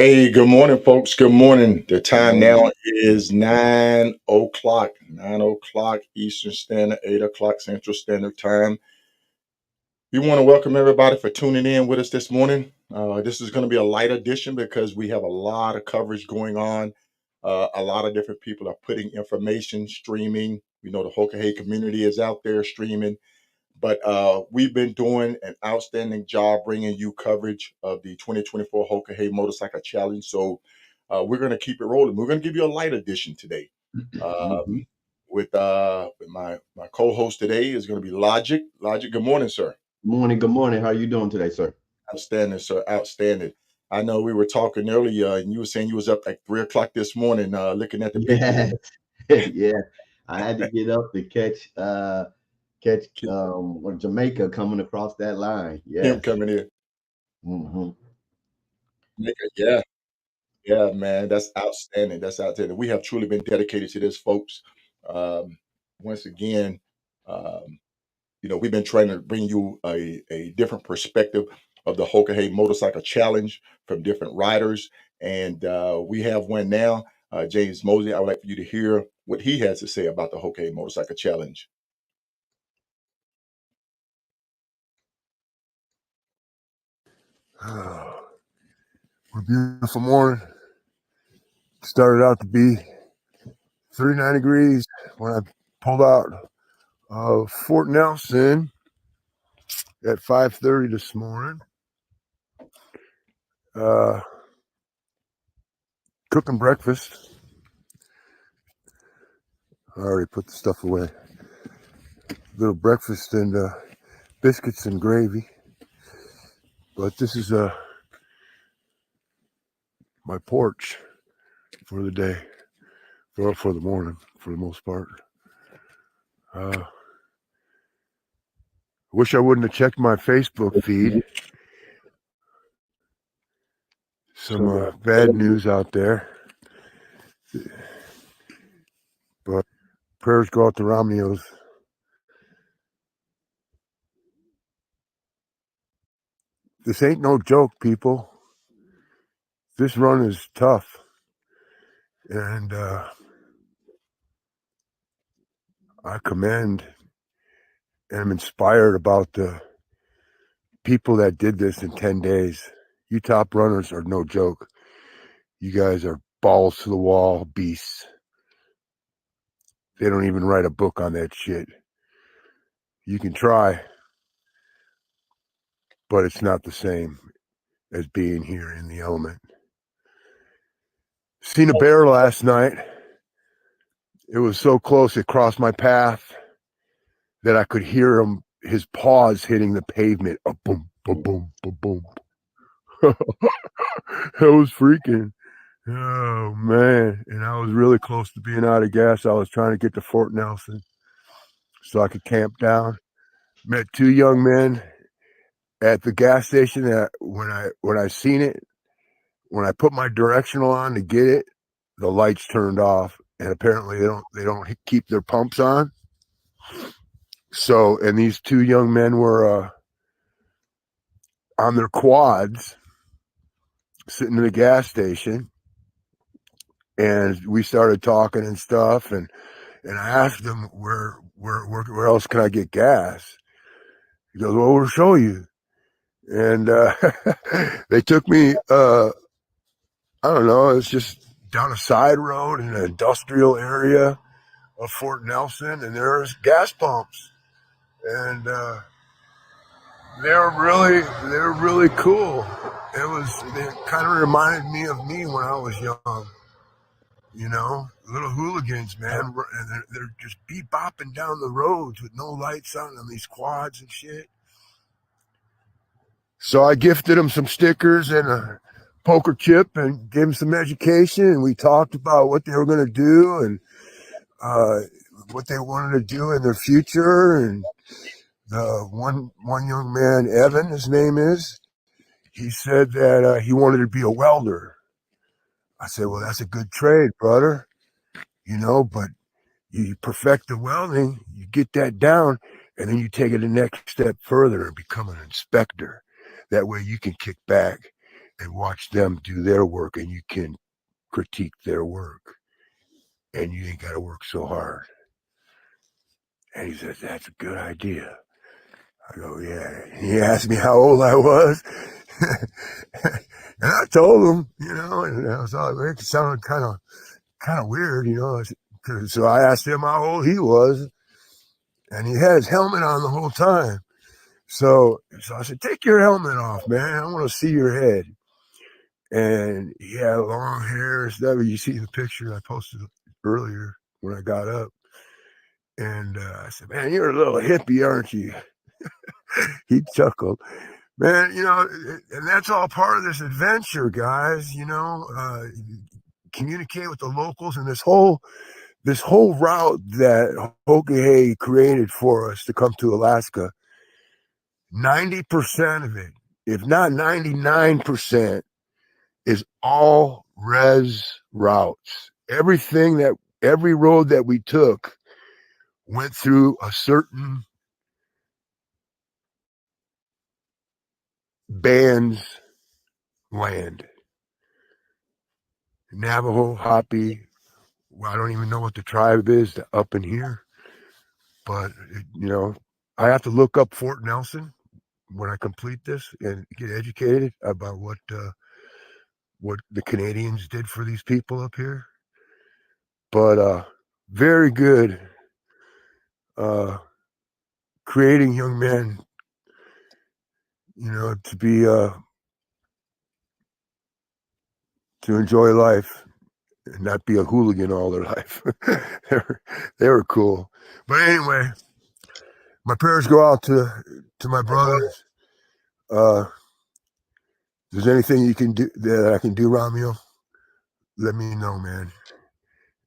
Hey, good morning, folks. Good morning. The Good time morning. now is 9 o'clock, 9 o'clock Eastern Standard, 8 o'clock Central Standard Time. We want to welcome everybody for tuning in with us this morning. This is going to be a light edition because we have a lot of coverage going on. A lot of different people are putting information, streaming. We know the Hoka Hey community is out there streaming. But we've been doing an outstanding job bringing you coverage of the 2024 Hoka Hey Motorcycle Challenge. So we're going to keep it rolling. We're going to give you a light edition today. Mhm. With my co-host today is going to be Logic. Logic, good morning, sir. Morning, good morning. How are you doing today, sir? Outstanding, sir. Outstanding. I know we were talking earlier, and you were saying you was up like 3 o'clock this morning, looking at the people. Yeah, yeah. I had to get up to catch Jamaica coming across that line. Him Yes. coming in. Hmm. Yeah, yeah, man, that's outstanding. That's outstanding. We have truly been dedicated to this, folks. Um, Once again, um, we've been trying to bring you a different perspective of the Hoka Hey Motorcycle Challenge from different riders, and we have one now. James Mosley, I would like for you to hear what he has to say about the Hoka Hey Motorcycle Challenge. A beautiful morning. Started out to be 39 degrees when I pulled out of Fort Nelson at 5:30 this morning. Uh, Cooking breakfast. I already put the stuff away. Little breakfast and biscuits and gravy. But this is my porch for the day, for the morning, for the most part. Wish I wouldn't have checked my Facebook feed. Some bad news out there. But prayers go out to Romeo's. This ain't no joke, people. This run is tough. And I commend and am inspired about the people that did this in 10 days. You top runners are no joke. You guys are balls to the wall beasts. They don't even write a book on that shit. You can try, but it's not the same as being here in the element. Seen a bear last night. It was so close, it crossed my path that I could hear his paws hitting the pavement. Boom, boom, boom, boom, boom. That was freaking. Oh man. And I was really close to being out of gas. I was trying to get to Fort Nelson so I could camp down. Met two young men at the gas station that when I seen it, when I put my directional on to get it, the lights turned off. And apparently they don't keep their pumps on. So, and these two young men were on their quads sitting in the gas station, and we started talking and stuff, and I asked him where else can I get gas. He goes, well, we'll show you. And they took me I don't know, it's just down a side road in an industrial area of Fort Nelson, and there's gas pumps, and they're really cool. They kind of reminded me of me when I was young. Little hooligans, man, and they're just bopping down the roads with no lights on these quads and shit. So I gifted them some stickers and a poker chip and gave them some education, and we talked about what they were going to do and what they wanted to do in their future. And the one young man, Evan, his name is, he said that he wanted to be a welder. I said, well, that's a good trade, brother, but you perfect the welding, you get that down, and then you take it the next step further and become an inspector. That way you can kick back and watch them do their work, and you can critique their work, and you ain't got to work so hard. And he says, that's a good idea. I go, yeah. And he asked me how old I was. And I told him, and I was all, it sounded kind of weird, So I asked him how old he was, and he had his helmet on the whole time. So I said, take your helmet off, man. I want to see your head. And he had long hair and stuff. You see the picture I posted earlier when I got up. And I said, man, you're a little hippie, aren't you? He chuckled. Man, and that's all part of this adventure, guys. Communicate with the locals, and this whole route that Hoka Hey created for us to come to Alaska. 90% of it, if not 99%, is all res routes. Every road that we took went through a certain band's land. Navajo, Hopi. Well, I don't even know what the tribe is up in here, but I have to look up Fort Nelson when I complete this and get educated about what the Canadians did for these people up here. But very good creating young men, to be to enjoy life and not be a hooligan all their life. they were cool. But anyway, my prayers go out to my brothers. If there's anything you can do that I can do, Romeo, let me know, man.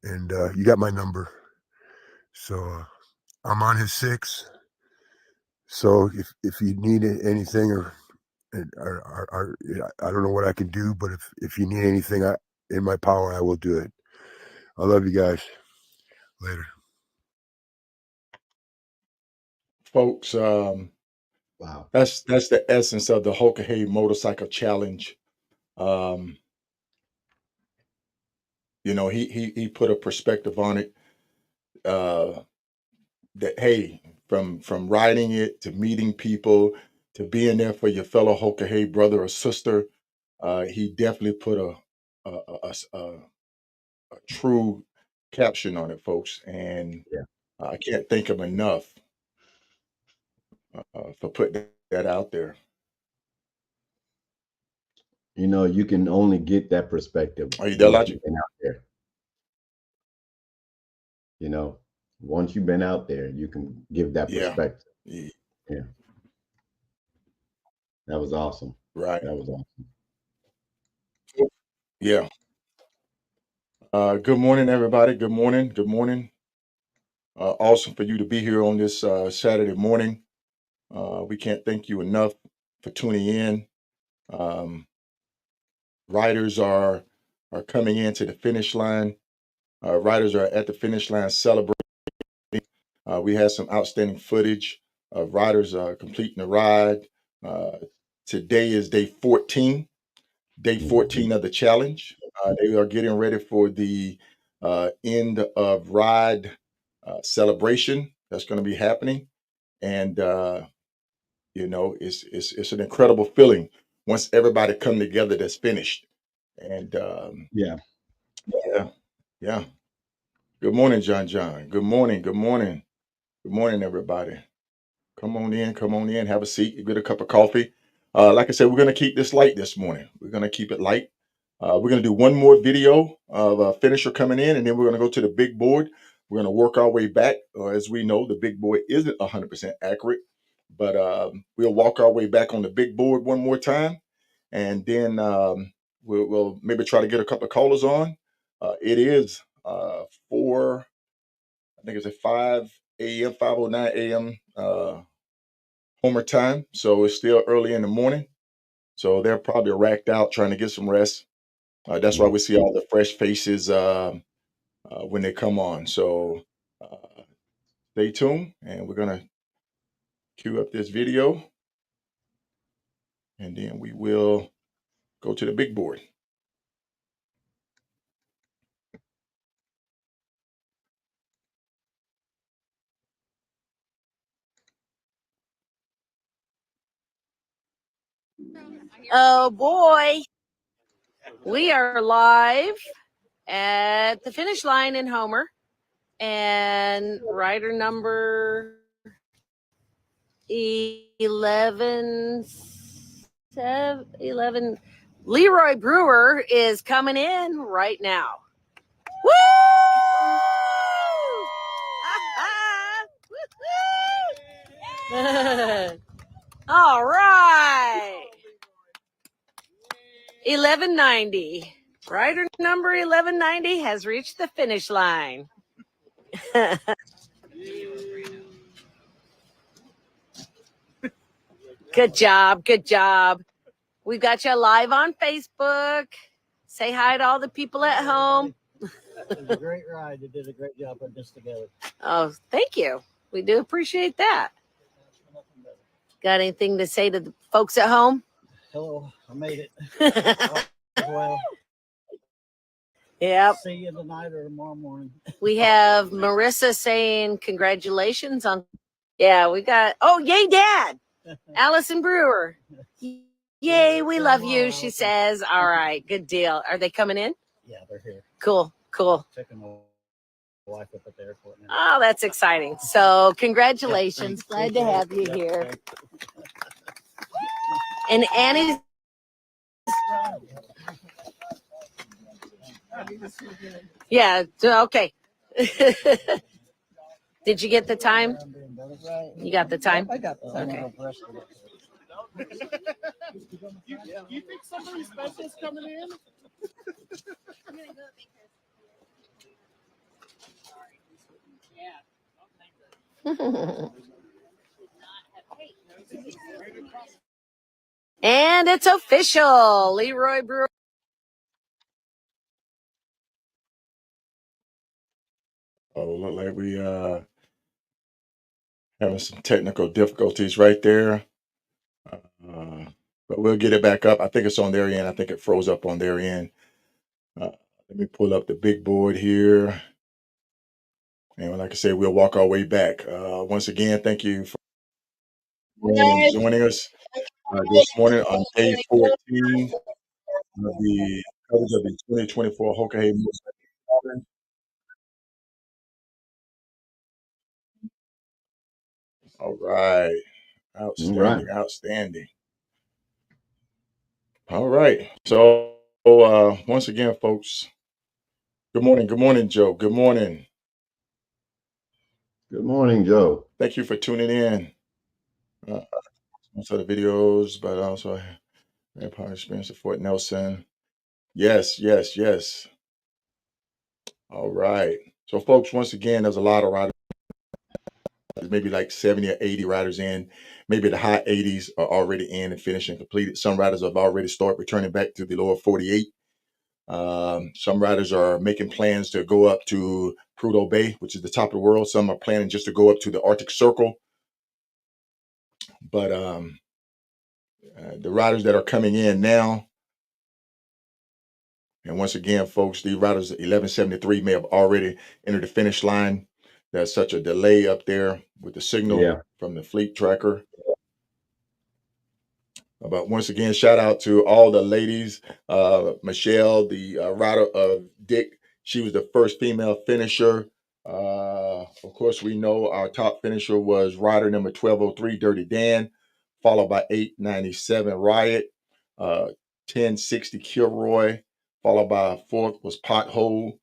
And you got my number. So I'm on his 6. So if you need anything or I don't know what I can do, but if you need anything in my power, I will do it. I love you guys. Later. Folks, Wow. that's the essence of the Hoka Hey Motorcycle Challenge. He put a perspective on it. That hey, from riding it to meeting people to being there for your fellow Hoka Hey brother or sister, he definitely put a true caption on it, folks. And Yeah. I can't thank him enough for putting that out there. You can only get that perspective Are you there, once Logic? you've been out there. Once you've been out there, you can give that Yeah. perspective. Yeah. Yeah. That was awesome. Right. That was awesome. Yeah. Good morning, everybody. Good morning. Good morning. Awesome for you to be here on this Saturday morning. We can't thank you enough for tuning in. Riders are coming into the finish line. Riders are at the finish line celebrating. We had some outstanding footage of riders completing the ride. Uh, Today is day 14. Day 14 of the challenge. They are getting ready for the end of ride celebration that's going to be happening, and it's an incredible feeling once everybody come together that's finished. And Yeah. yeah, yeah. Good morning, John. John. Good morning. Good morning. Good morning, everybody. Come on in. Come on in. Have a seat. Get a cup of coffee. Like I said, we're going to keep this light this morning. We're going to keep it light. We're going to do one more video of a finisher coming in, and then we're going to go to the big board. We're going to work our way back. As we know, the big board isn't 100% accurate, but we'll walk our way back on the big board one more time, and then we'll maybe try to get a couple of callers on. It is 4, I think it's at 5 a.m., 5:09 a.m. Homer time, so it's still early in the morning. So they're probably racked out trying to get some rest. That's why we see all the fresh faces when they come on. So stay tuned, and we're gonna cue up this video, and then we will go to the big board. Oh boy, we are live at the finish line in Homer, and rider number 11, 11, Leroy Brewer is coming in right now. Woo! All right. 1190. Rider number 1190 has reached the finish line. Good job. Good job. We've got you live on Facebook. Say hi to all the people at home. It was a great ride. They did a great job putting this together. Oh, thank you. We do appreciate that. Got anything to say to the folks at home? Hello, I made it. Well, Yep. see you tonight or tomorrow morning. We have Marissa saying congratulations on. Yeah, we got. Oh, yay, Dad. Allison Brewer. Yay, we love you, she says. All right, good deal. Are they coming in? Yeah, they're here. Cool, cool. Checking my wife up at the airport now. Oh, that's exciting. So congratulations. Glad to have you here. And Annie's. Yeah, okay. Did you get the time? You got the time? I got the time. Okay. You think somebody special is coming in? And it's official. Leroy Brewer. Oh, look like we having some technical difficulties right there. But we'll get it back up. I think it's on their end. I think it froze up on their end. Let me pull up the big board here. And like I said, we'll walk our way back. Once again, thank you for joining us this morning on day 14 of the coverage of the 2024 Hoka Hey Motorcycle. All right. Outstanding, outstanding. All right. So once again, folks, good morning. Good morning, Joe. Good morning. Good morning, Joe. Thank you for tuning in. Most of the videos, but also Empire Experience at Fort Nelson. Yes, yes, yes. All right. So, folks, once again, there's a lot of riders, maybe like 70 or 80 riders in. Maybe the high 80s are already in and finished and completed. Some riders have already started returning back to the lower 48. Some riders are making plans to go up to Prudhoe Bay, which is the top of the world. Some are planning just to go up to the Arctic Circle. But the riders that are coming in now, and once again, folks, the riders 1173 may have already entered the finish line. There's such a delay up there with the signal from the fleet tracker. But once again, shout out to all the ladies. Michelle, the rider of Dick, she was the first female finisher. Of course, we know our top finisher was rider number 1203, Dirty Dan, followed by 897 Riot, 1060 Kilroy, followed by fourth was Pothole,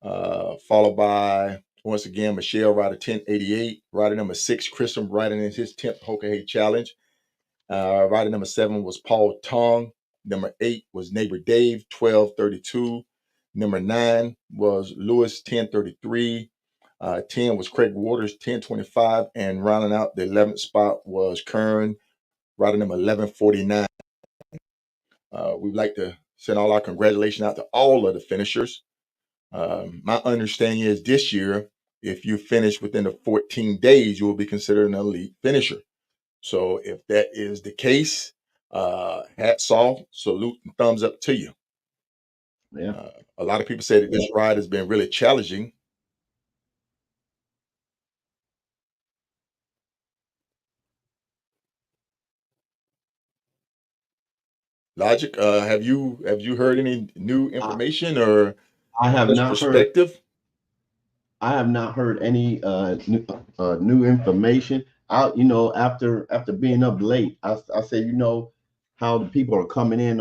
followed by, once again, Michelle, rider 1088, rider number 6, Christian, riding in his 10th Hoka Hey Challenge. Rider number 7 was Paul Tong. Number 8 was Neighbor Dave, 1232. Number 9 was Lewis, 1033. 10 was Craig Waters, 1025. And rounding out the 11th spot was Kern, rider number 1149. We'd like to send all our congratulations out to all of the finishers. My understanding is this year, if you finish within the 14 days, you will be considered an elite finisher. So if that is the case, Hats off, salute, and thumbs up to you. Yeah. A lot of people say that this ride has been really challenging. Logic, have you heard any new I, information or I have fresh not heard. perspective? I have not heard any new information. After being up late, I say, how the people are coming in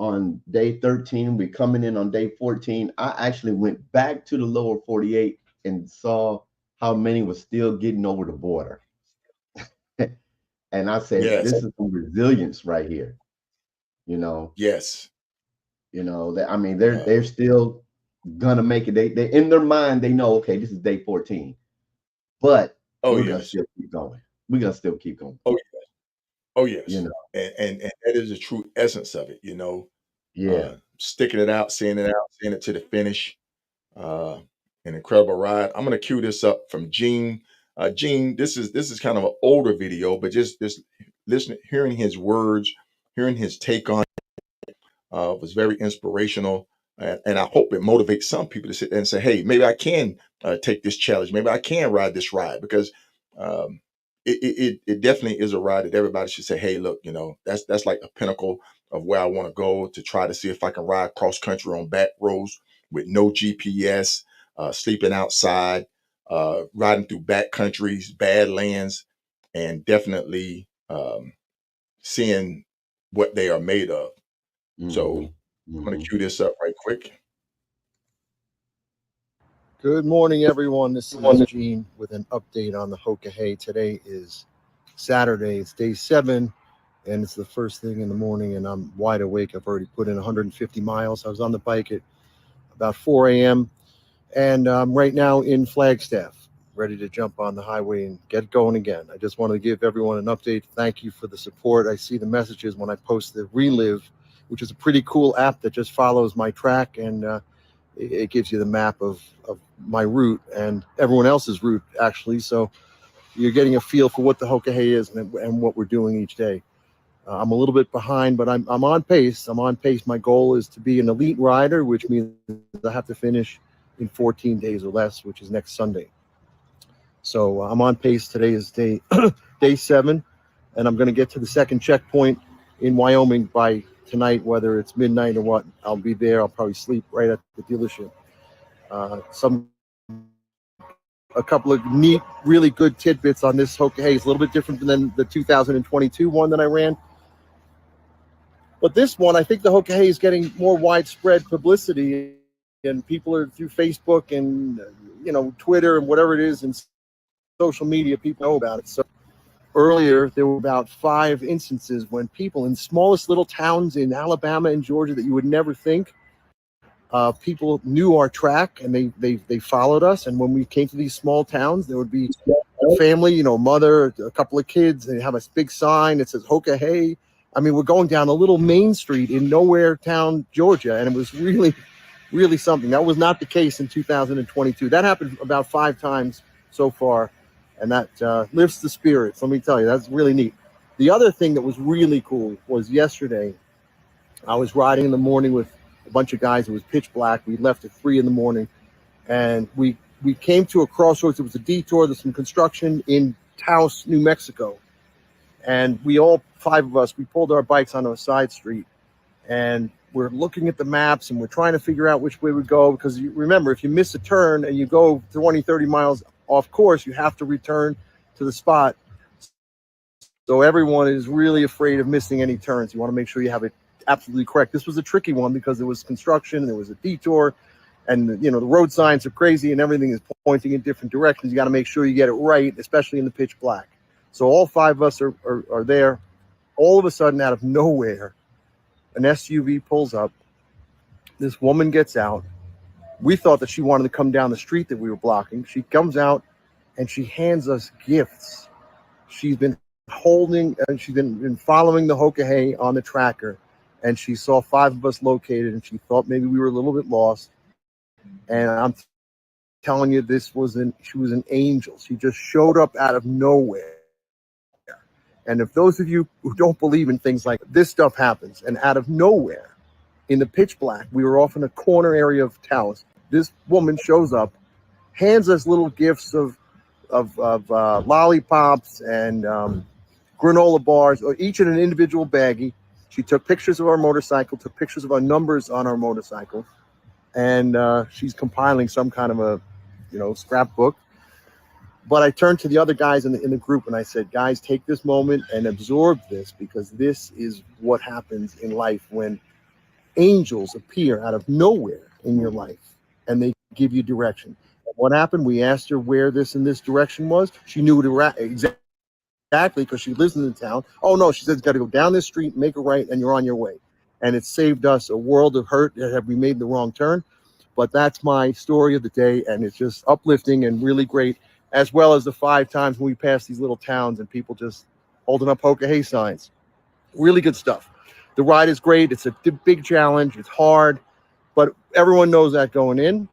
on day 13. We're coming in on day 14. I actually went back to the lower 48 and saw how many was still getting over the border. And I said, Yes, this is some resilience right here. You know, yes. that, I mean, they're Uh, still gonna make it. They in their mind, they know, okay, this is day 14. But oh we're gonna yes, still keep going. We're gonna still keep going. oh oh You yes, know, and that is the true essence of it. yeah. Sticking it out, seeing it to the finish. Uh, an incredible ride. I'm gonna cue this up from Gene. Gene, this is kind of an older video, but just listening, hearing his words, hearing his take on was very inspirational. And I hope it motivates some people to sit there and say, hey, maybe I can take this challenge. Maybe I can ride this ride because um, it definitely is a ride that everybody should say, hey, look, that's like a pinnacle of where I want to go to try to see if I can ride cross country on back roads with no GPS, sleeping outside, riding through back countries, bad lands, and definitely seeing what they are made of. So Hmm. I'm going to Hmm. cue this up right quick. Good morning, everyone. This is Gene with an update on the Hoka Hey. Today is Saturday. It's day 7, and it's the first thing in the morning, and I'm wide awake. I've already put in 150 miles. I was on the bike at about 4 a.m., and I'm right now in Flagstaff, ready to jump on the highway and get going again. I just wanted to give everyone an update. Thank you for the support. I see the messages when I post the Relive, which is a pretty cool app that just follows my track, and it gives you the map of my route and everyone else's route, actually. So you're getting a feel for what the Hoka Hey is and what we're doing each day. I'm a little bit behind, but I'm on pace. I'm on pace. My goal is to be an elite rider, which means I have to finish in 14 days or less, which is next Sunday. So I'm on pace. Today is day 7, and I'm going to get to the second checkpoint in Wyoming by tonight, whether it's midnight or what. I'll be there. I'll probably sleep right at the dealership. A couple of neat, really good tidbits on this Hoka Hey. It's a little bit different than the 2022 one that I ran. But this one, I think the Hoka Hey is getting more widespread publicity, and people are through Facebook and Twitter and whatever it is, and social media, people know about it. So earlier, there were about 5 instances when people in smallest little towns in Alabama and Georgia that you would never think, people knew our track, and they followed us. And when we came to these small towns, there would be a family, mother, a couple of kids. They have a big sign that says Hoka Hey. I mean, we're going down a little main street in nowhere town, Georgia, and it was really, really something. That was not the case in 2022. That happened about 5 times so far, and that lifts the spirits. Let me tell you, that's really neat. The other thing that was really cool was yesterday. I was riding in the morning with a bunch of guys. It was pitch black. We left at 3 in the morning, and we came to a crossroads. It was a detour. There's some construction in Taos, New Mexico, and we all 5 of us, we pulled our bikes onto a side street, and we're looking at the maps, and we're trying to figure out which way we go, because you remember, if you miss a turn and you go 20, 30 miles off course, you have to return to the spot. So everyone is really afraid of missing any turns. You want to make sure you have it absolutely correct. This was a tricky one because there was construction, there was a detour, and the road signs are crazy and everything is pointing in different directions. You got to make sure you get it right, especially in the pitch black. So all 5 of us are there. All of a sudden, out of nowhere, an SUV pulls up. This woman gets out. We thought that she wanted to come down the street that we were blocking. She comes out and she hands us gifts. She's been holding, and she's been following the Hoka Hey on the tracker, and she saw 5 of us located, and she thought maybe we were a little bit lost. And I'm telling you, she was an angel. She just showed up out of nowhere, And if those of you who don't believe in things like this stuff happens, and out of nowhere, in the pitch black, we were off in a corner area of Taos. This woman shows up, hands us little gifts of lollipops and granola bars, or each in an individual baggie. She took pictures of our motorcycle, took pictures of our numbers on our motorcycle, and she's compiling some kind of a, scrapbook. But I turned to the other guys in the group and I said, guys, take this moment and absorb this, because this is what happens in life when angels appear out of nowhere in your life and they give you direction. What happened? We asked her where this and this direction was. She knew it exactly because she lives in the town. Oh no, she said, it's got to go down this street, make a right, and you're on your way. And it saved us a world of hurt had we made the wrong turn. But that's my story of the day, and it's just uplifting and really great, as well as the 5 times when we pass these little towns and people just holding up Hoka Hey signs. Really good stuff. The ride is great. It's a big challenge. It's hard, but everyone knows that going in.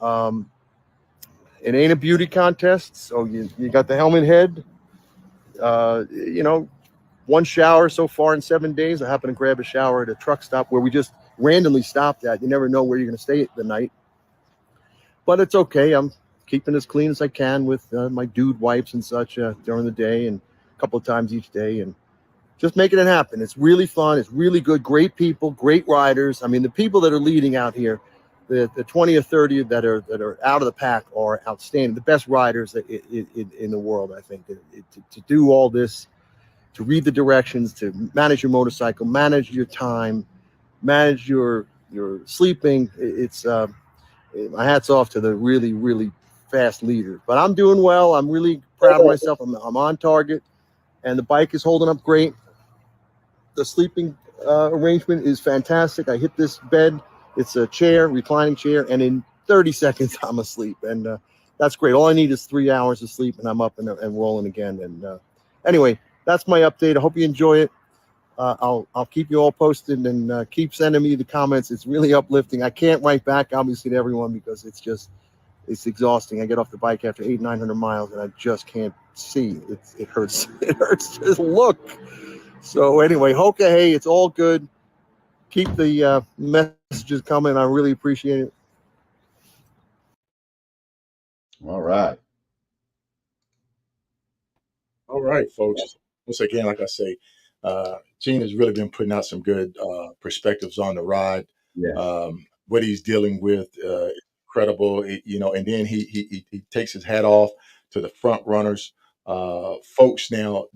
It ain't a beauty contest, so you got the helmet head. One shower so far in 7 days. I happened to grab a shower at a truck stop where we just randomly stopped at. You never know where you're going to stay the night. But it's okay. I'm keeping as clean as I can with my dude wipes and such during the day, and a couple of times each day, and just making it happen. It's really fun. It's really good. Great people, great riders. I mean, the people that are leading out here, the 20 or 30 that are out of the pack are outstanding. The best riders in the world, I think. To do all this, to read the directions, to manage your motorcycle, manage your time, manage your sleeping. It's my hat's off to the really, really fast leader. But I'm doing well. I'm really proud of myself. I'm on target, and the bike is holding up great. The sleeping arrangement is fantastic. I hit this bed. It's a chair, reclining chair, and in 30 seconds I'm asleep, and that's great. All I need is 3 hours of sleep, and I'm up and rolling again. And anyway, that's my update. I hope you enjoy it. I'll keep you all posted, and keep sending me the comments. It's really uplifting. I can't write back, obviously, to everyone because it's exhausting. I get off the bike after 800-900 miles, and I just can't see. It hurts. It hurts to look. So anyway, Hoka Hey, it's all good. Keep the messages coming. I really appreciate it. All right. All right, folks. Once again, like I say, Gene has really been putting out some good perspectives on the ride. Yes. What he's dealing with, incredible. And then he takes his hat off to the front runners, folks. Now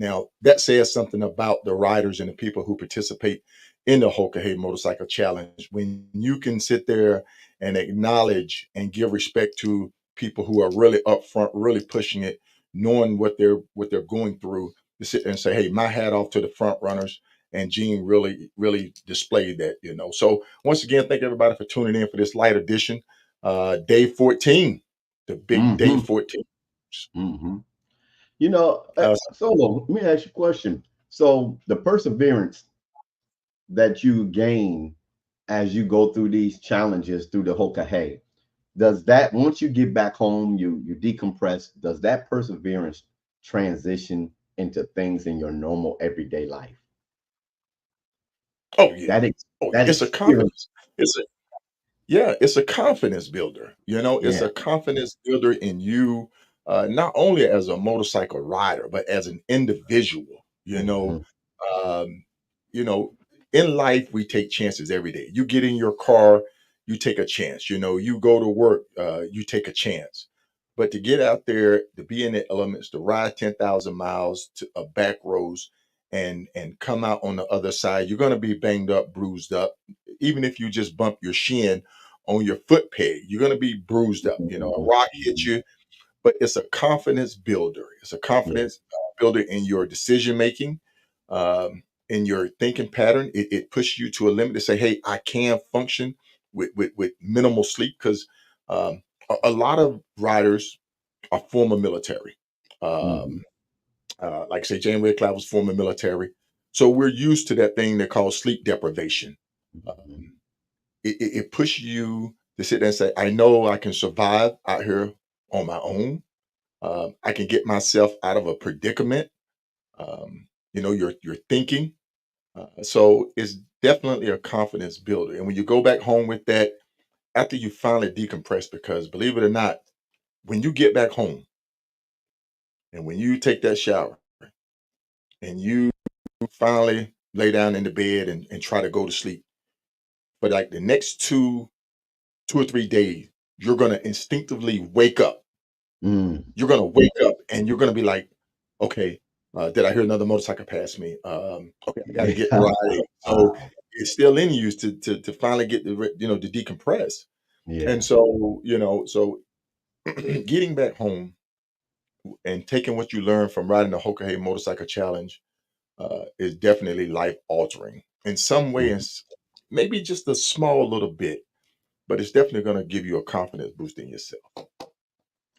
that says something about the riders and the people who participate in the Hoka Hey Motorcycle Challenge. When you can sit there and acknowledge and give respect to people who are really upfront, really pushing it, knowing what they're going through, to sit there and say, "Hey, my hat off to the front runners." And Gene really displayed that. So once again, thank everybody for tuning in for this light edition, day 14, the big day Mm-hmm. 14. Mm-hmm. Uh, Solo, let me ask you a question. So the perseverance that you gain as you go through these challenges through the Hoka Hey, does that, once you get back home, you decompress, does that perseverance transition into things in your normal everyday life? oh yeah, That oh yeah, that it's a experience, confidence. It's a confidence builder. It's yeah. a confidence builder in you, not only as a motorcycle rider, but as an individual. Mm-hmm. Um, you know, in life we take chances every day. You get in your car, you take a chance. You go to work, you take a chance. But to get out there, to be in the elements, to ride 10,000 miles to a back roads, and come out on the other side, you're going to be banged up, bruised up. Even if you just bump your shin on your foot peg, you're going to be bruised up. A rock hits you, but it's a confidence builder. It's a Yeah. confidence builder in your decision making, in your thinking pattern. It pushes you to a limit to say, "Hey, I can function with minimal sleep," because a lot of riders are former military. Mm-hmm. Um, like I say, Jane Red Cloud was former military, so we're used to that thing they call sleep deprivation. Mm-hmm. It pushes you to sit there and say, "I know I can survive out here on my own. I can get myself out of a predicament. Your thinking. So it's definitely a confidence builder. And when you go back home with that, after you finally decompress, because believe it or not, when you get back home and when you take that shower and you finally lay down in the bed and try to go to sleep, for like the next 2 or 3 days, you're gonna instinctively wake up. Mm. You're gonna wake up and you're gonna be like, okay, did I hear another motorcycle pass me? Okay, I got to get right. So it's still in you to finally get to decompress. Yeah. And so getting back home and taking what you learned from riding the Hoka Hey Motorcycle Challenge is definitely life altering in some ways, maybe just a small little bit, but it's definitely going to give you a confidence boost in yourself.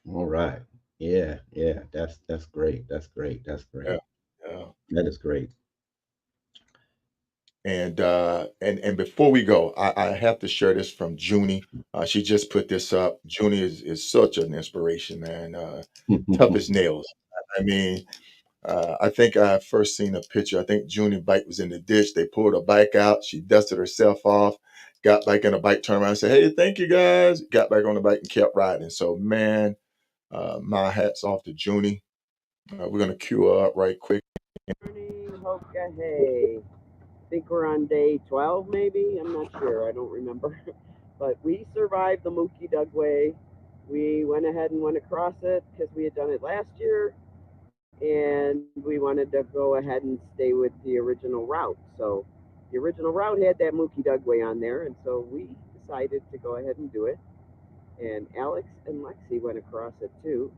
All right. Yeah, yeah. That's great. That's great. That's Yeah, great. yeah. That is great. And before we go, I have to share this from Junie. She just put this up. Junie is such an inspiration, man. Tough as nails. I mean, I think I first seen a picture. I think Junie bike was in the ditch. They pulled her bike out. She dusted herself off, got back in a bike, turned around and said, "Hey, thank you guys." Got back on the bike and kept riding. So, man, my hat's off to Junie. We're gonna cue her up right quick. Morning, Hoka Hey. I think we're on day 12, maybe. I'm not sure. I don't remember. But we survived the Mookie Dugway. We went ahead and went across it because we had done it last year, and we wanted to go ahead and stay with the original route. So the original route had that Mookie Dugway on there, and so we decided to go ahead and do it. And Alex and Lexi went across it too,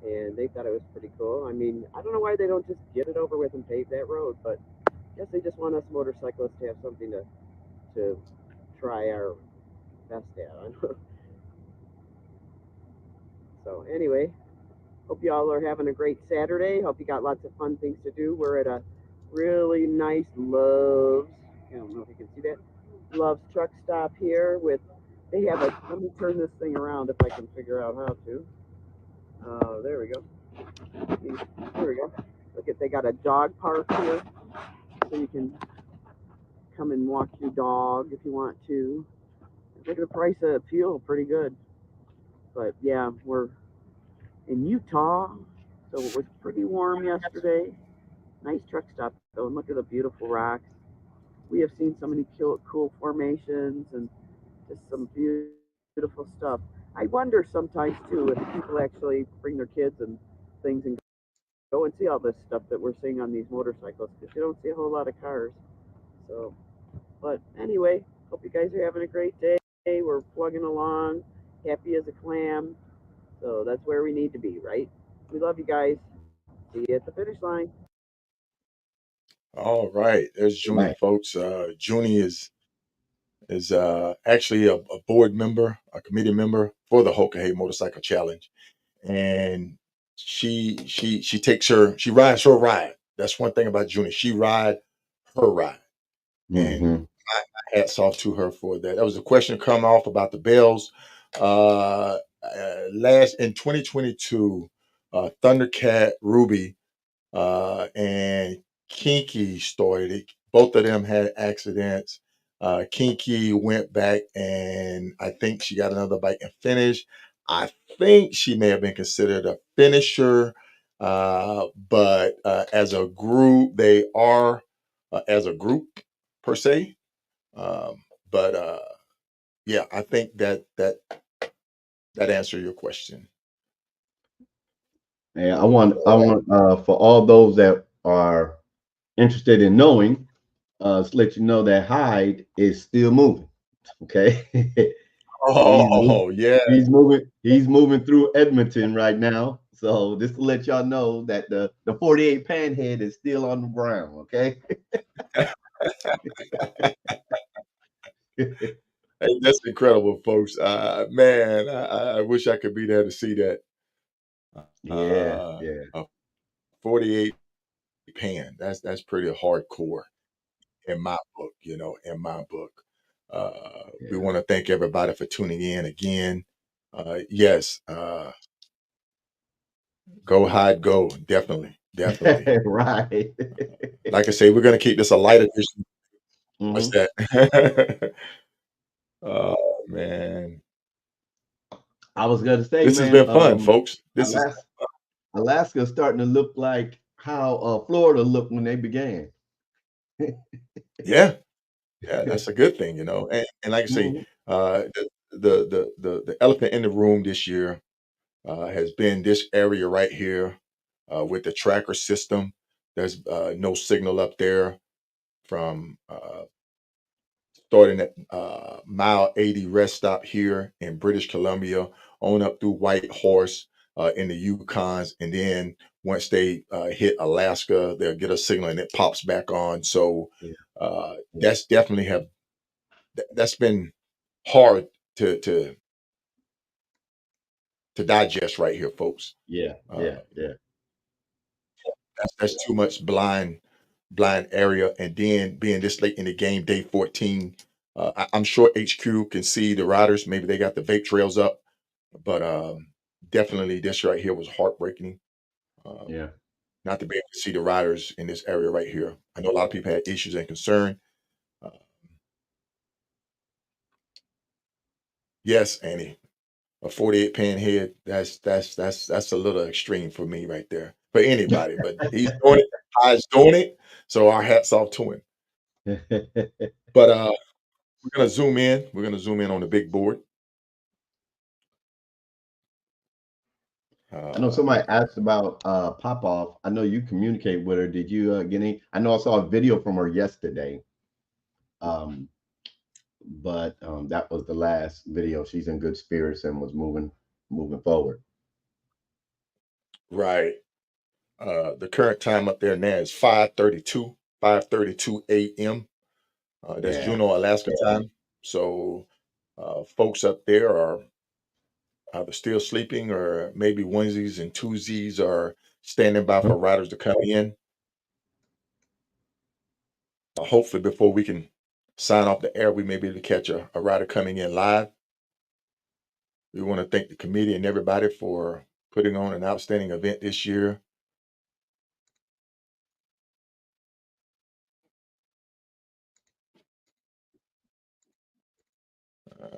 and they thought it was pretty cool. I mean, I don't know why they don't just get it over with and pave that road, but I guess they just want us motorcyclists to have something to try our best at. So anyway, hope you all are having a great Saturday. Hope you got lots of fun things to do. We're at a really nice Love's. I don't know if you can see that. Love's truck stop here with. They have a. Let me turn this thing around if I can figure out how to. There we go. There we go. Look at they got a dog park here, so you can come and walk your dog if you want to. Look at the price of fuel, pretty good. But yeah, we're in Utah, so it was pretty warm yesterday. Nice truck stop though, and look at the beautiful rocks. We have seen so many cool formations and just some beautiful stuff. I wonder sometimes too if people actually bring their kids and things and go and see all this stuff that we're seeing on these motorcycles because you don't see a whole lot of cars. So, but anyway, hope you guys are having a great day. We're plugging along, happy as a clam. So that's where we need to be, right? We love you guys. See you at the finish line. All right, there's Junie, Right. folks. Junie is actually a board member, a committee member for the Hoka Hey Motorcycle Challenge, and she rides her ride. That's one thing about Junie. She ride her ride, and Mm-hmm. hats off to her for that. That was a question come off about the bells. Last in 2022, Thundercat Ruby and Kinky started. Both of them had accidents. Kinky went back and I think she got another bike and finished. I think she may have been considered a finisher, but as a group, they are as a group per se. Um, but yeah, I think that answered your question. And I want for all those that are interested in knowing, to let you know that Hyde is still moving. Okay. he's moving, Oh yeah. he's moving through Edmonton right now. So just to let y'all know that the 48 panhead is still on the ground. Okay. Hey, that's incredible, folks. Man, I wish I could be there to see that. Yeah, yeah, A 48 pan. That's pretty hardcore in my book. In my book. We yeah. want to thank everybody for tuning in again. Yes, go hide, go definitely. Definitely. Right. Like I say, we're gonna keep this a light edition. What's Hmm. that? Oh man, I was gonna say, this has man, been fun, folks. This is Alaska, Alaska's starting to look like how Florida looked when they began. yeah, yeah. That's a good thing, you know. And like I say, Mhm. the elephant in the room this year has been this area right here with the tracker system. There's no signal up there from starting at mile 80 rest stop here in British Columbia on up through Whitehorse in the Yukons. And then once they hit Alaska, they'll get a signal and it pops back on. So Yeah, that's definitely that's been hard to, to, to digest right here, folks. yeah, Uh, yeah, yeah. that's too much blind area. And then being this late in the game, day 14, I'm sure HQ can see the riders. Maybe they got the vape trails up, but definitely this right here was heartbreaking. Um, Yeah. not to be able to see the riders in this area right here. I know a lot of people had issues and concern. Uh, yes, Annie, a 48 pan head. That's a little extreme for me right there. For anybody, but he's doing it. He's doing it. So our hats off to him. But we're gonna zoom in. We're gonna zoom in on the big board. I know Uh, somebody asked about Popoff. I know you communicate with her. Did you get any? I know I saw a video from her yesterday. Um, but that was the last video. She's in good spirits and was moving forward. right. The current time up there now is 5:32 a.m. That's Yeah. Juneau, Alaska time. So folks up there are either still sleeping or maybe onesies and twosies are standing by for riders to come in. Hopefully, before we can sign off the air, we may be able to catch a rider coming in live. We want to thank the committee and everybody for putting on an outstanding event this year.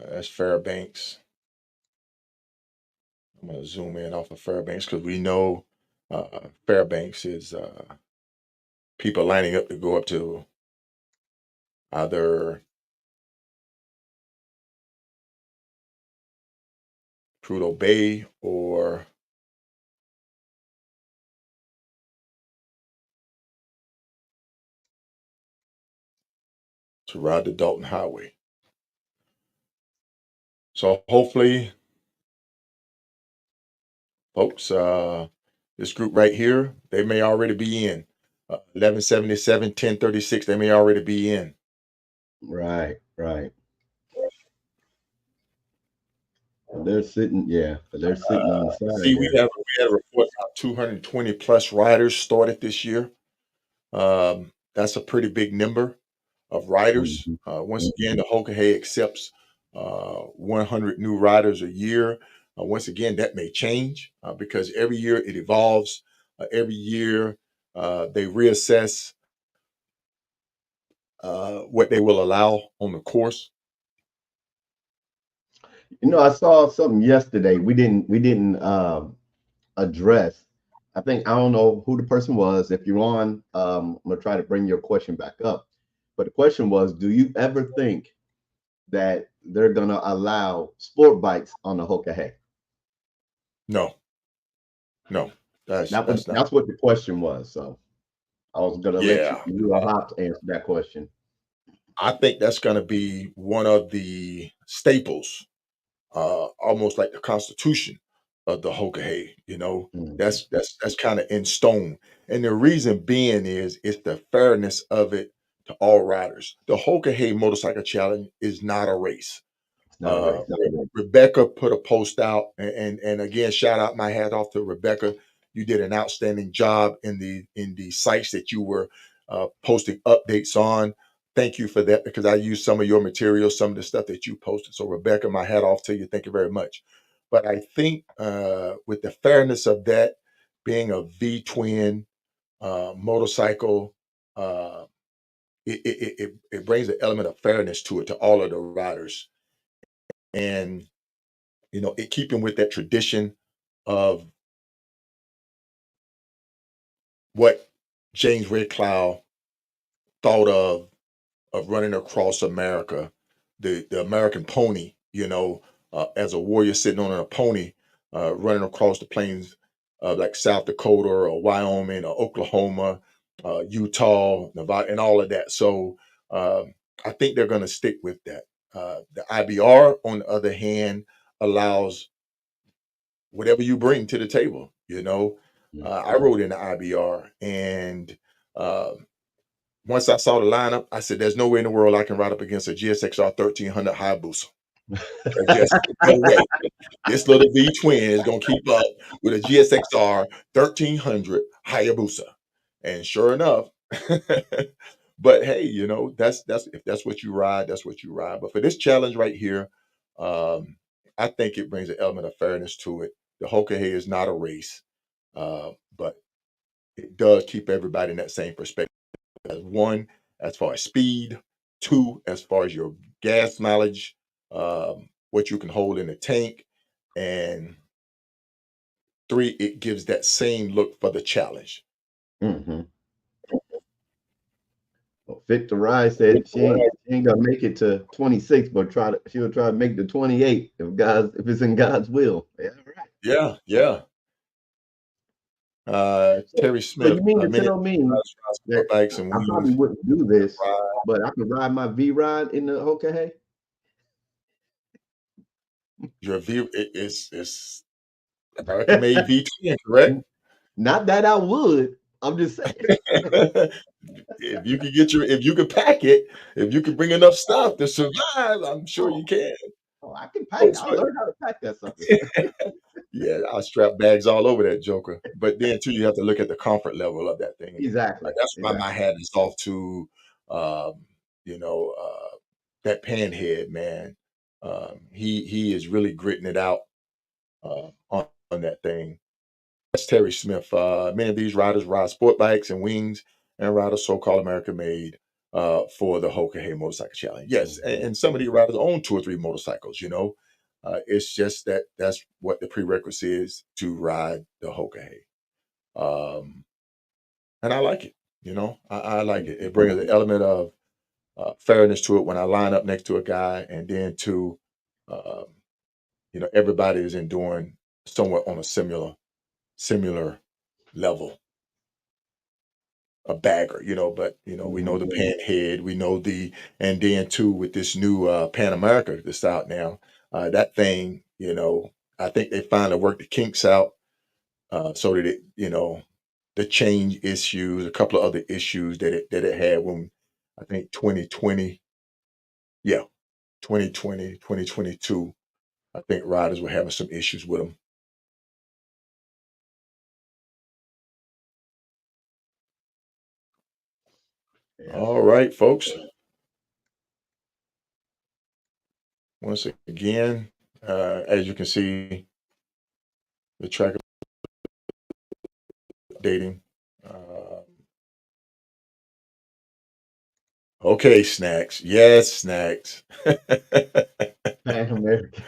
That's Fairbanks. I'm going to zoom in off of Fairbanks because we know Fairbanks is people lining up to go up to either Prudhoe Bay or to ride the Dalton Highway. So hopefully, folks, this group right here, they may already be in. 1177, 1036, they may already be in. Right. Right. They're sitting. Yeah. They're sitting on the See, side we there. had a report about 220 plus riders started this year. That's a pretty big number of riders. Mhm. Once again, the Hoka Hey accepts 100 new riders a year. Once again, that may change because every year it evolves. Every year they reassess what they will allow on the course. I saw something yesterday. We didn't address. I don't know who the person was. If you're on, I'm gonna try to bring your question back up. But the question was, do you ever think that they're gonna allow sport bikes on the Hoka Hey? No, no, that's not. That's what the question was. So I was gonna let you Yeah, you a hop to answer that question. I think that's going to be one of the staples, almost like the Constitution of the Hoka Hey. You know, Mhm. that's kind of in stone, and the reason being is it's the fairness of it to all riders. The Hoka Hey Motorcycle Challenge is not a race. It's not a race. Rebecca put a post out, and again, shout out my hat off to Rebecca. You did an outstanding job in the sites that you were posting updates on. Thank you for that because I used some of your materials, some of the stuff that you posted. So Rebecca, my hat off to you. Thank you very much. But I think with the fairness of that being a V twin, motorcycle. Uh, it brings an element of fairness to it to all of the riders, and it keeping with that tradition of what James Red Cloud thought of running across America, the American pony, as a warrior sitting on a pony, running across the plains of like South Dakota or Wyoming or Oklahoma, Utah, Nevada, and all of that. So I think they're going to stick with that. The IBR, on the other hand, allows whatever you bring to the table. I rode in the IBR, and uh, once I saw the lineup, I said, "There's no way in the world I can ride up against a GSXR 1300 Hayabusa. There's just no way. This little V twin is gonna keep up with a GSXR 1300 Hayabusa." And sure enough, but hey, that's if that's what you ride, that's what you ride. But for this challenge right here, um, I think it brings an element of fairness to it. The Hoka Hey is not a race, but it does keep everybody in that same perspective. As one, as far as speed; two, as far as your gas mileage, what you can hold in the tank; and three, it gives that same look for the challenge. Mm-hmm. Well, Victor Rye said she ain't gonna make it to 26, but she'll try to make the 28 if it's in God's will. Yeah, right. Yeah, yeah. Terry So Smith, you mean to many tell me sport that bikes and I probably wings wouldn't do this, ride. but I could ride my V ride in the Hoka Hey? Your view is American made V10, correct? Not that I would. I'm just saying. If you could pack it, if you could bring enough stuff to survive, I'm sure Oh, you can. I can pack. Folks, I'll learn how to pack that sucker. yeah, I strap bags all over that joker. But then too, you have to look at the comfort level of that thing, and Exactly. that's why my Exactly. hat is off to, um, you know, that panhead man. He is really gritting it out on that thing. That's Terry Smith. Many of these riders ride sport bikes and wings, and ride a so-called American made for the Hoka Hey Motorcycle Challenge. Yes, and some of these riders own two or three motorcycles. It's just that's what the prerequisite is to ride the Hoka Hey. And I like it. I like it. It brings an element of fairness to it when I line up next to a guy, and then to um, everybody is enduring somewhat on a similar level, a bagger, but we know the panhead, we know and then too with this new Pan America that's out now, that thing, I think they finally worked the kinks out, so that the change issues, a couple of other issues that it had when I think 2020, yeah, 2020, 2022, I think riders were having some issues with them. Yeah. All right, folks. Once again, as you can see, the track updating. Okay, snacks. Yes, snacks. Pan American.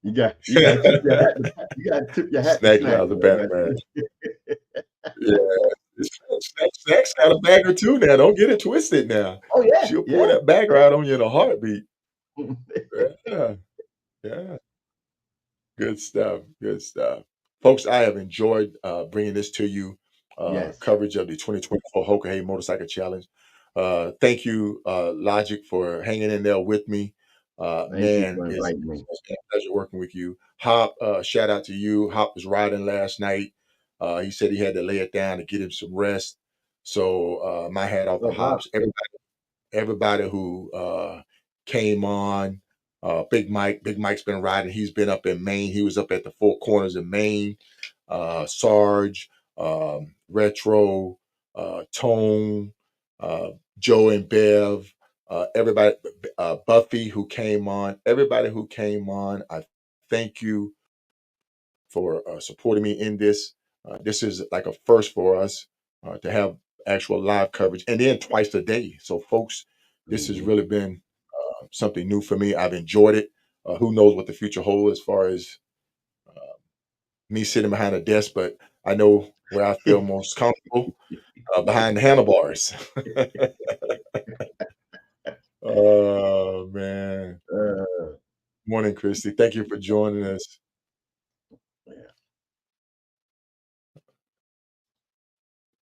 You got to tip your hat. You got to tip your hat to Snack snack. drives a Man. better man. Yeah, snacks got a bagger too now. Don't get it twisted now. Oh yeah, She'll pour yeah. that bagger out on you in a heartbeat. Yeah, yeah. Good stuff. Good stuff. Folks, I have enjoyed bringing this to you, Yes. coverage of the 2024 Hoka Hey Motorcycle Challenge. Thank you, Logic, for hanging in there with me. Thank you Man, for inviting me. it's been a pleasure working with you. Hop, shout out to you. Hop was riding last night. He said he had to lay it down to get him some rest. So my hat off to Oh wow. Hops. Everybody who came on. Big Mike's been riding. He's been up in Maine. He was up at the Four Corners of Maine. Sarge, Retro, Tone, uh, Joe and Bev, everybody, Buffy who came on. Everybody who came on, I thank you for supporting me in this. This is like a first for us to have actual live coverage, and then twice a day. So, folks, this has Mhm. really been something new for me. I've enjoyed it. Who knows what the future holds as far as me sitting behind a desk, but I know where I feel most comfortable behind the handlebars. Oh, man. Uh, Morning, Christy. Thank you for joining us. yeah.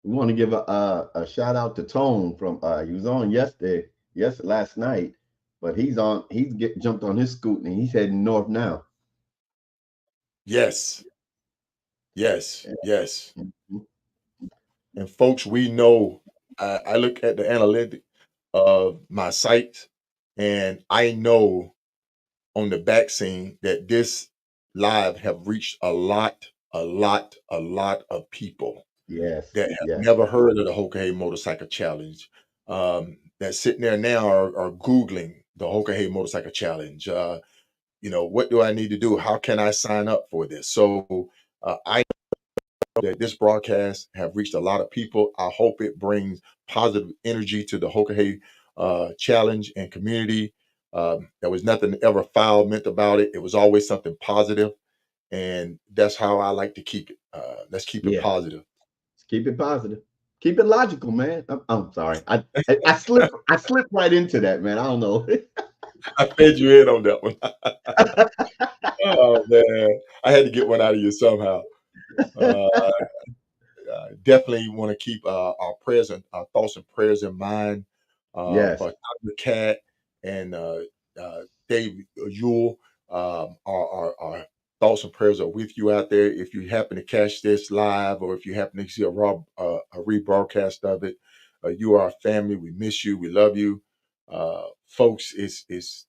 We want to give a shout out to Tone from he was on last night, but he's jumped on his scooter and he's heading north now. Yes, yes, Yeah. yes. Mhm. And folks, we know I look at the analytic of my site, and I know on the back scene that this live have reached a lot of people Yes, that have yes, never heard of the Hoka Hey Motorcycle Challenge. That sitting there now are Googling the Hoka Hey Motorcycle Challenge. What do I need to do? How can I sign up for this? So I know that this broadcast have reached a lot of people. I hope it brings positive energy to the Hoka Hey Challenge and community. There was nothing ever foul meant about it. It was always something positive, and that's how I like to keep it. Let's keep it yeah. positive. Keep it positive. Keep it logical, man. I'm sorry. I slipped right into that, man. I don't know. I fed you in on that one. Oh man, I had to get one out of you somehow. Uh, Definitely want to keep our prayers and our thoughts and prayers in mind Yes. for Dr. Cat and Dave Yule. Our thoughts and prayers are with you out there. If you happen to catch this live, or if you happen to see a rebroadcast of it, you are our family. We miss you. We love you, folks. It's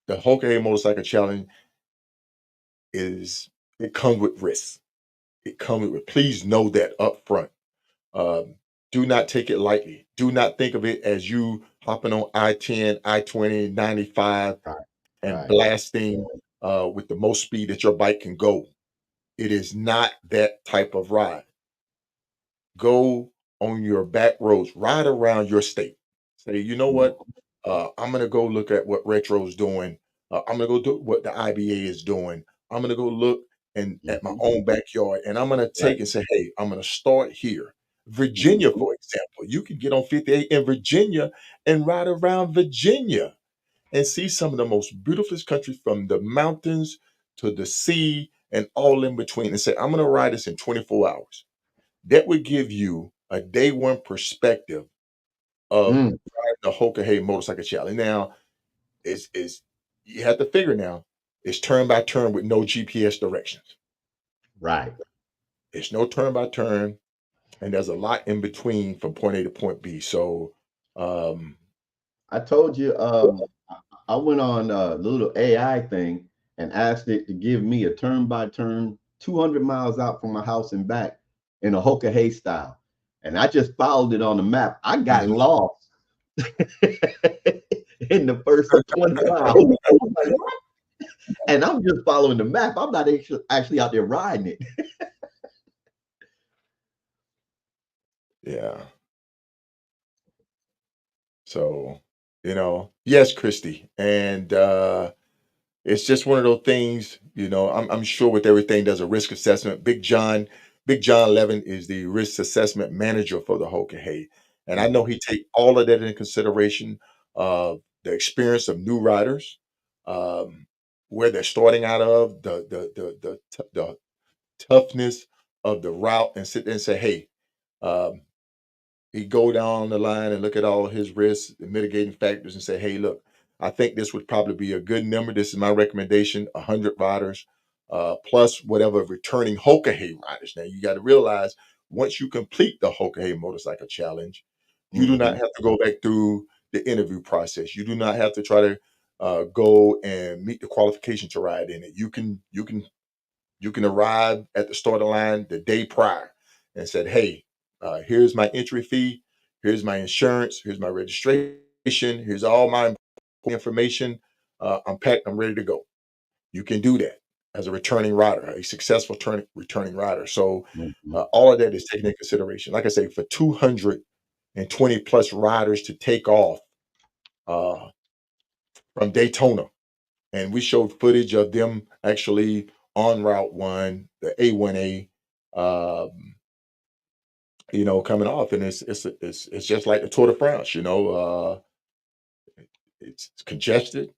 the Hoka Hey Motorcycle Challenge is it comes with risks. It comes with. Please know that up front. Um, do not take it lightly. Do not think of it as you hopping on I-10, I-20, 95 Right. and Right. blasting with the most speed that your bike can go. It is not that type of ride. Go on your back roads, ride around your state. Say, you know what? Mhm. I'm gonna go look at what Retro's doing. I'm gonna go do what the IBA is doing. I'm gonna go look and at my Mhm. own backyard, and I'm gonna Right. take and say, hey, I'm gonna start here. Virginia, Mhm. for example, you can get on 58 in Virginia and ride around Virginia and see some of the most beautiful country from the mountains to the sea and all in between, and say, I'm gonna ride this in 24 hours. That would give you a day one perspective of Mm. riding the Hoka Hey Motorcycle Challenge. Now, is you have to figure now, it's turn by turn with no GPS directions. Right. It's no turn by turn, and there's a lot in between from point A to point B. So, um, I told you, I went on a little AI thing and asked it to give me a turn by turn 200 miles out from my house and back in a Hoka Hey style. And I just followed it on the map. I got mhm. lost in the first 20 miles. I was like, what? And I'm just following the map. I'm not actually out there riding it. Yeah. So, yes, Christy, and it's just one of those things, I'm sure with everything, there's a risk assessment. Big John Levin is the risk assessment manager for the Hoka Hey. And I know Mhm. he take all of that into consideration, the experience of new riders, um, where they're starting out of, the toughness of the route, and sit there and say, hey, um, he go down the line and look at all his risks and mitigating factors and say, hey, look, I think this would probably be a good number. This is my recommendation, 100 riders, plus whatever returning Hoka Hey riders. Now, you got to realize once you complete the Hoka Hey Motorcycle Challenge, you do not Mhm. have to go back through the interview process. You do not have to try to go and meet the qualification to ride in it. You can arrive at the starting line the day prior and said, hey, here's my entry fee, here's my insurance, here's my registration, here's all my information. I'm packed, I'm ready to go. You can do that. as a returning rider, a successful returning rider. So Mhm. all of that is taken into consideration. Like I say, for 220 plus riders to take off uh, from Daytona, and we showed footage of them actually on Route One, the A1A, coming off, and it's just like the Tour de France. It's congested.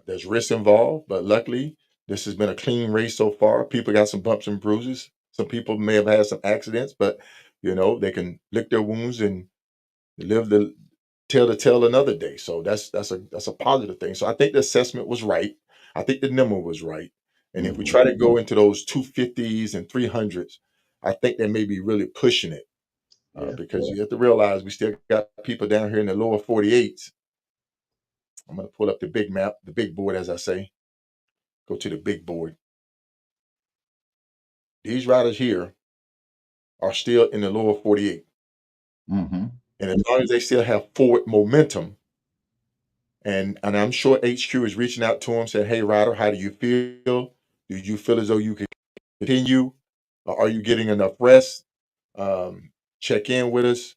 There's risks involved, but luckily, this has been a clean race so far. People got some bumps and bruises. Some people may have had some accidents, but they can lick their wounds and live the tell the tale another day. So that's a positive thing. So I think the assessment was right. I think the number was right. And if we Mhm. try to go into those 250s and 300s, I think they may be really pushing it Yeah. because you have to realize we still got people down here in the lower 48s. I'm going to pull up the big map, the big board, as I say. Go to the big board. These riders here are still in the lower 48. Mm-hmm. And as long as they still have forward momentum, and I'm sure HQ is reaching out to them, saying, "Hey, rider, how do you feel? Do you feel as though you can continue? Are you getting enough rest? Check in with us."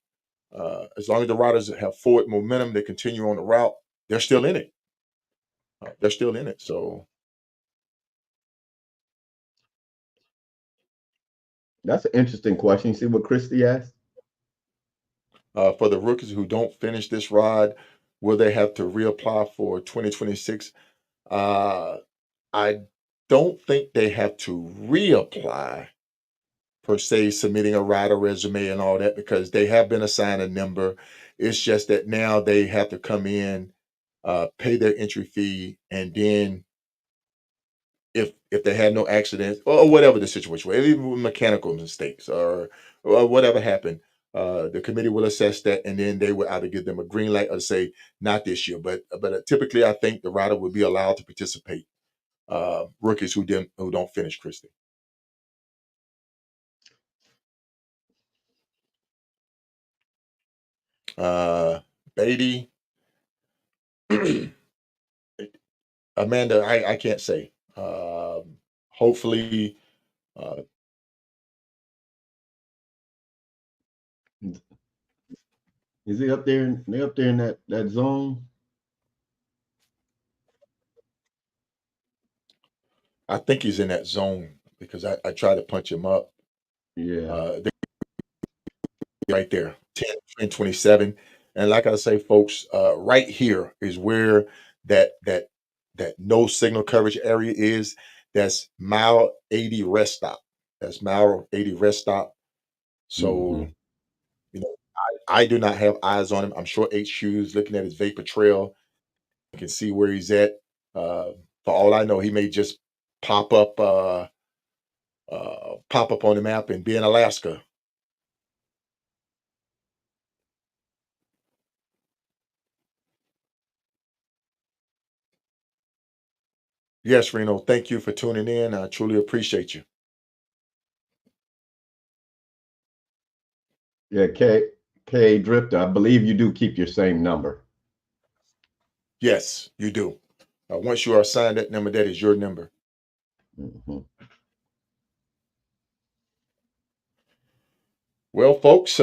As long as the riders have forward momentum, they continue on the route. They're still in it. They're still in it. So That's an interesting question. You see what Christy asked? for the rookies who don't finish this ride, will they have to reapply for 2026? Uh, I don't think they have to reapply per se, submitting a rider resume and all that because they have been assigned a number. It's just that now they have to come in, pay their entry fee, and then if they had no accidents or whatever the situation was, even with mechanical mistakes or whatever happened, the committee will assess that, and then they will either give them a green light or say not this year. But typically, I think the rider would be allowed to participate. Rookies who don't finish, Christy. Uh, Beatty, Amanda, I can't say. Hopefully, uh, Is he up there? They up there in that zone? I think he's in that zone because I tried to punch him up. Yeah. They're right there, 10 and 27. And like I say, folks, right here is where that no signal coverage area is. That's mile 80 rest stop. That's mile 80 rest stop. Mm-hmm. So, I do not have eyes on him. I'm sure HQ is looking at his vapor trail. You can see where he's at. For all I know, he may just pop up on the map and be in Alaska. Yes, Reno, thank you for tuning in. I truly appreciate you. Yeah, K Drifter. I believe you do keep your same number. Yes, you do. Once you are assigned that number, that is your number. Mm-hmm. Well, folks,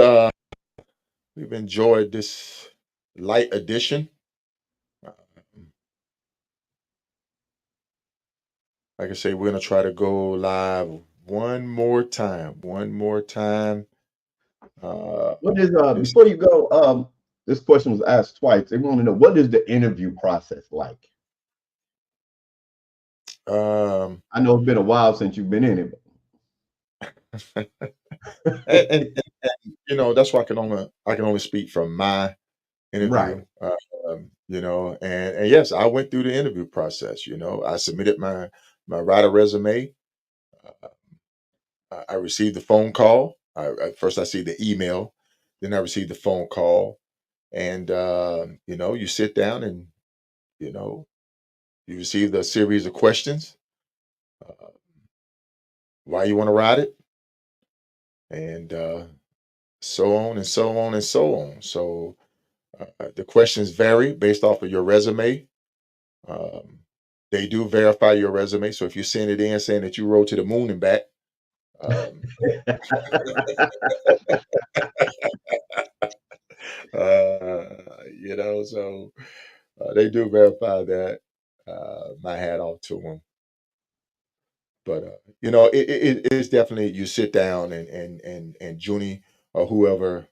we've enjoyed this light edition. Uh, Like I say, we're going to try to go live one more time. One more time. What is This, before you go? This question was asked twice. They want to know what is the interview process like? um, I know it's been a while since you've been in and, it. that's why I can only speak from my Right. interview. And yes, I went through the interview process. I submitted my writer resume. Uh, I received the phone call. First I see the email, then I received the phone call, and you sit down and you know you receive a series of questions. Uh, why you want to ride it, and so on and so on and so on. So the questions vary based off of your resume. Um, They do verify your resume. So if you send it in saying that you rode to the moon and back, um, so they do verify that. My hat off to them. But it is definitely you sit down and Junie or whoever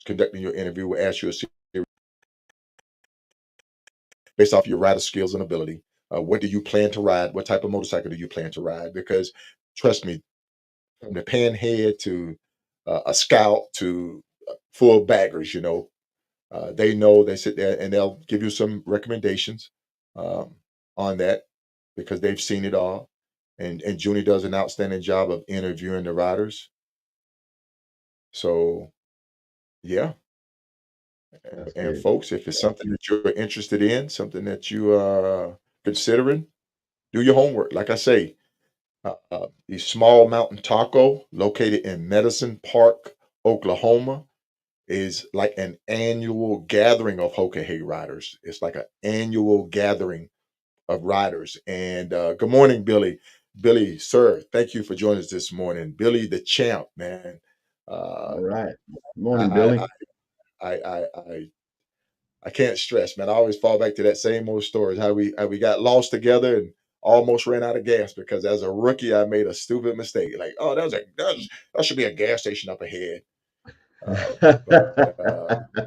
conducting your interview will ask you a series based off your rider skills and ability. What do you plan to ride? What type of motorcycle do you plan to ride? Because trust me, from the panhead to a scout to full baggers, they know they sit there and they'll give you some recommendations um, on that because they've seen it all. And Junie does an outstanding job of interviewing the riders. So yeah, That's and good. folks, if it's something that you're interested in, something that you are considering, do your homework. Like I say, the Small Mountain Taco, located in Medicine Park, Oklahoma, is like an annual gathering of Hoka Hey riders. It's like an annual gathering of riders. And good morning, Billy. Billy, sir, thank you for joining us this morning. Billy, the champ, man. Uh, All right. I, Morning, I, Billy. I can't stress, man. I always fall back to that same old story, how we got lost together and almost ran out of gas because as a rookie I made a stupid mistake. Like, oh, that should be a gas station up ahead. But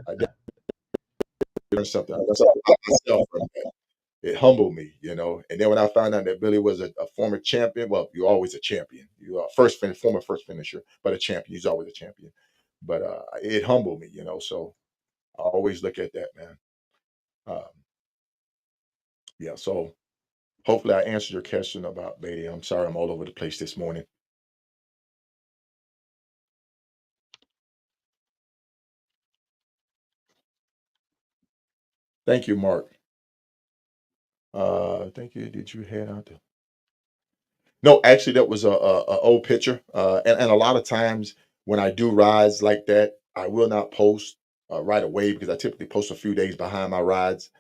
I did learn something about myself from that. It humbled me, And then when I found out that Billy was a former champion, well, you're always a champion. You are former first finisher, but a champion. He's always a champion. But it humbled me, So I always look at that, man. Um, yeah. So hopefully, I answered your question about Beatty. I'm sorry, I'm all over the place this morning. Thank you, Mark. Thank you. Did you head out? No, actually, that was a old picture. And a lot of times when I do rides like that, I will not post right away because I typically post a few days behind my rides.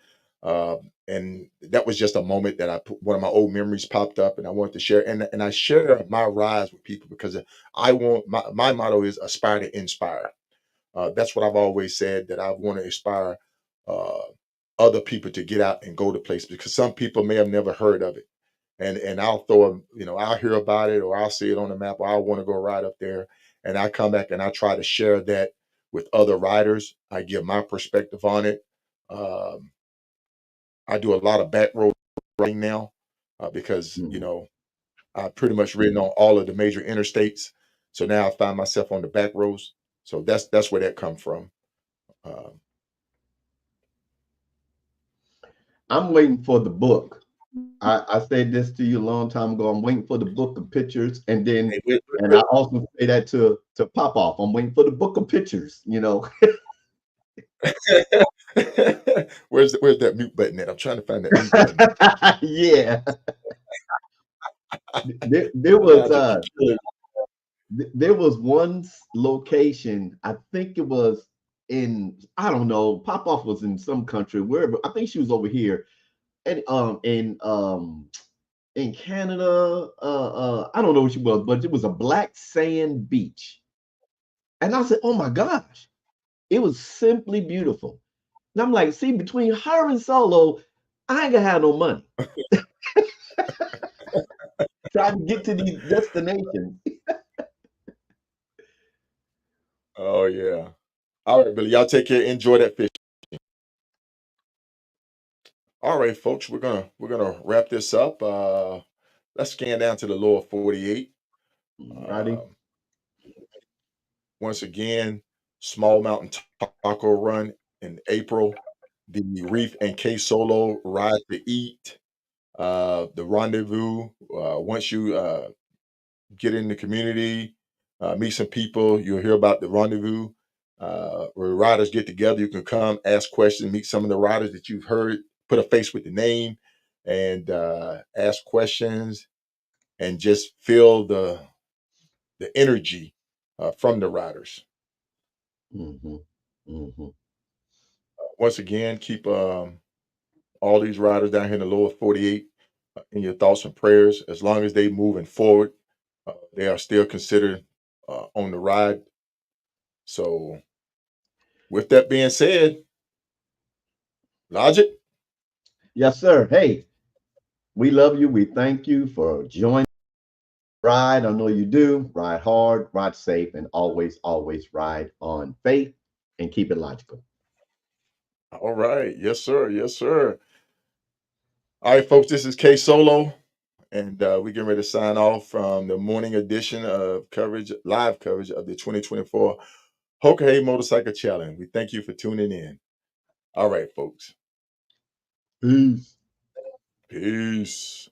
And that was just a moment that one of my old memories popped up, and I wanted to share. And I share my rides with people because I want my motto is aspire to inspire. That's what I've always said that I want to inspire uh, other people to get out and go to places because some people may have never heard of it and I'll I'll hear about it or I'll see it on the map or I want to go ride up there and I come back and I try to share that with other riders. I give my perspective on it. Um, I do a lot of back road riding now because Mhm. I've pretty much ridden on all of the major interstates. So now I find myself on the back roads. So that's where that come from. Um, I'm waiting for the book. I said this to you a long time ago. I'm waiting for the book of pictures, hey, and I also say that to Pop Off. I'm waiting for the book of pictures. where's that mute button at? I'm trying to find that mute button. Yeah, there was Now, to there was one location. I think it was in, I don't know. Pop Off was in some country wherever. I think she was over here, and in Canada. I don't know what she was, but it was a black sand beach, and I said, "Oh my gosh, it was simply beautiful." And I'm like, "See, between her and Solo, I ain't gonna have no money trying to get to these destinations." Oh yeah. All right, Billy. Y'all take care. Enjoy that fish. All right, folks. We're gonna wrap this up. Let's scan down to the lower 48. Righty. Um, once again, Small Mountain Taco Run in April. The Reef and K Solo Ride to Eat. The Rendezvous. Once you get in the community, meet some people. You'll hear about the rendezvous where riders get together. You can come, ask questions, meet some of the riders that you've heard, put a face with the name, and ask questions, and just feel the energy from the riders. Hmm. Hmm. Once again, keep all these riders down here in the lower 48 in your thoughts and prayers. As long as they moving forward, they are still considered on the ride. So with that being said, Logic. Yes, sir. Hey, we love you. We thank you for joining. Ride. I know you do. Ride hard, ride safe, and always, always ride on faith and keep it logical. All right. Yes, sir. Yes, sir. All right, folks, this is K Solo, and we getting ready to sign off from the morning edition of live coverage of the 2024 Hoka Hey Motorcycle Challenge. We thank you for tuning in. All right, folks. Peace. Peace.